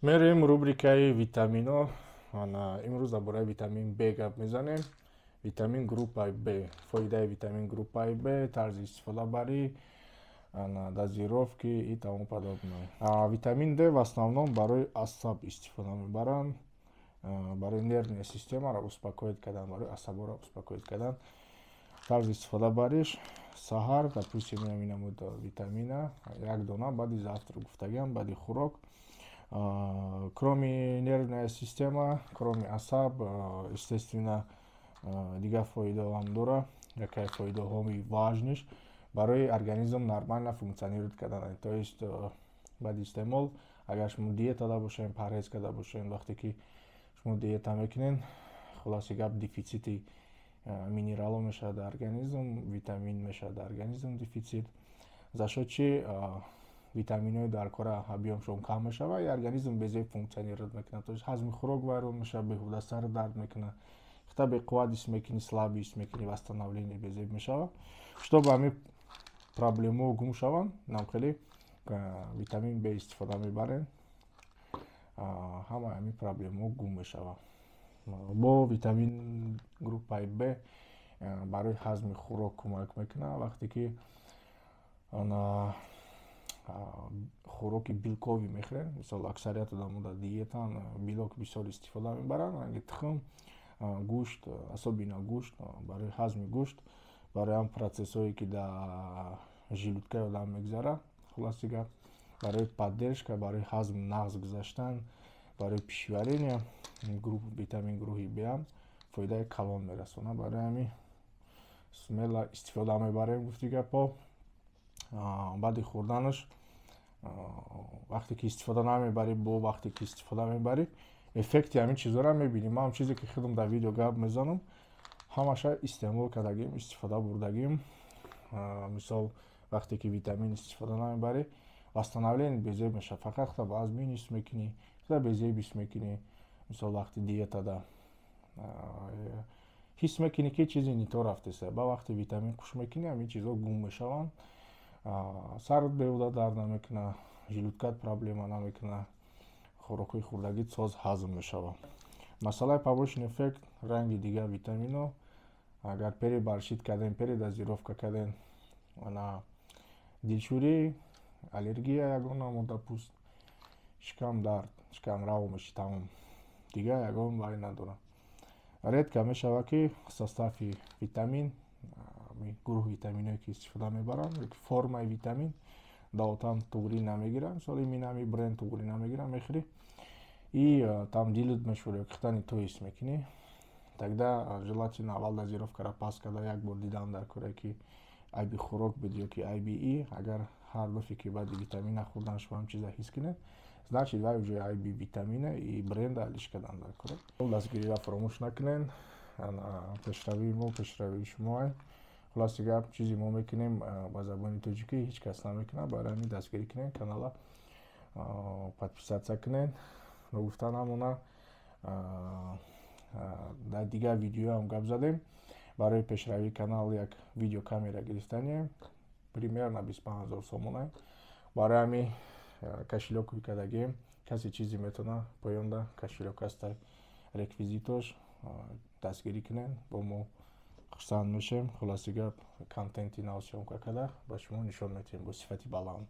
мерем рубрикаи витамино. Имрӯз дар бораи витамин Б гап мезанем. Витамин группаи Б, фоидаи витамин группаи Б, тарзи истифода барӣ, дозировки и тому подобное. Витамин Д в основном барои асаб истифода мебаранд, барои нервная системаро успокоит кардан, барои асаборо успокоит кардан. Тарзи истифода бариш саҳар, допустим, наминамуд витамина як дона баъди завтрак гуфтагиам, баъди хӯрок. Кроме нервная система, кроме асаб, естественно, дигар фоидаам дора, якай фоидаҳои важниш барои организм нормально функсионировать кардан. То есть баъди истеъмол, агар шумо диетада бошед, парҳез карда бошед, вақте ки шумо диета мекунед, хулоси гап дефицити минералҳо мешавад дар организм, витамин мешавад дар организм дефицит, за что чи витаминои дар кора объёмшон кам мешавад и организм безеб функционировать мекунад. То есть ҳазми хӯрок вайрон мешавад, беҳуда сар дард мекунад, хата беқувват ист мекунӣ, слаб ист мекунӣ, восстановление безеб мешавад. Чтобы ҳамин проблемаҳо гум шаванд, нам хеле витамин Б истифода мебарем, ҳама ҳамин проблемаҳо гум мешавад. Бо витамин группаи Б барои ҳазми хӯрок кӯмак мекунад. Вақте ки хӯроки билковӣ мехӯрем, мисол аксарияти одамон диетан, билок бисёр истифода мебаранд, ранги тухм, гӯшт, особенно гӯшт, барои ҳазми гӯшт, барои ҳам процессҳое ки дар желудкаи одам мегзарад, хулоси гап, барои поддержка, барои ҳазм нағз гузаштан, барои пищеварение, витамин группаи Б ҳам фоидаи калон мерасонад. Барои ҳамин смело истифода мебарем гуфти гапо. Баъди хӯрданаш, вақте ки истифода намебарӣ, бо вақте ки истифода мебарӣ, эффекти ҳамин чизҳоро мебинӣ. Ман ҳам чизе ки худам дар видео гап мезанам, ҳамаша истеъмол кардагим, истифода бурдагим. Мисол вақте ки витамин истифода намебарӣ, восстановление безеб мешавад, фақат хата вазмин ист мекунӣ, хата безеб ист мекунӣ. Мисол вақти диетада ҳис мекунӣ ки чизе не то рафтеса, ба вақти витамин қуш мекунӣ, ҳамин чизҳо гум мешаванд, сард беҳуда дард намекунад, желудкат проблема намекунад, хӯрокҳои хӯрдагит соз ҳазм мешавад. Масъалаи побочный эффект ранги дигар витаминҳо, агар переборщит кардем, передозировка кардем, дилшӯрӣ, аллергия ягона моддапуст, шикам дард, шикамраво меши тамом, дигар ягон вай надорад. Редко мешавад ки состави витамин, гурӯҳ витаминое ки истифода мебаранд, формаи витамин даотан тугрӣ намегиранд, мисол минами бренд тугрӣ намегиранд, мехӯрӣ и там дилут мешӯрад, хата не то ист мекунӣ, тогда желательно аввал дозировкаро паст карда як бор дидан дар кора ки айби хӯрок буд ё ки айби и, агар ҳар дафъе ки баъди витамин нахӯрдан шумо ҳам чиза ҳис кунед, значит вай уже айби витамина и бренда ҳалиш кардан дар кора. Дастгириро фаромӯш накунед, пешравии мо пешравии шумо. Хулоси гап, чизи мо мекунем ба забони тоҷикӣ ҳеҷ кас намекунад, барои ҳамин дастгирӣ кунед, канала подписатсия кунед. Гуфта намонад, дар дигар видео ҳам гап задем, барои пешравии канал як видеокамера гирифтанияем, примерно 25 000 сомона. Барои ҳамин кошелёк кардагием, касе чизе метавонад поёнда кошелёк ҳастай реквизитош дастгирӣ кунед, бо мо хурсанд мешем. Хулоси гап, контенти нав съёмка карда ба шумо нишон метавем бо сифати баланд.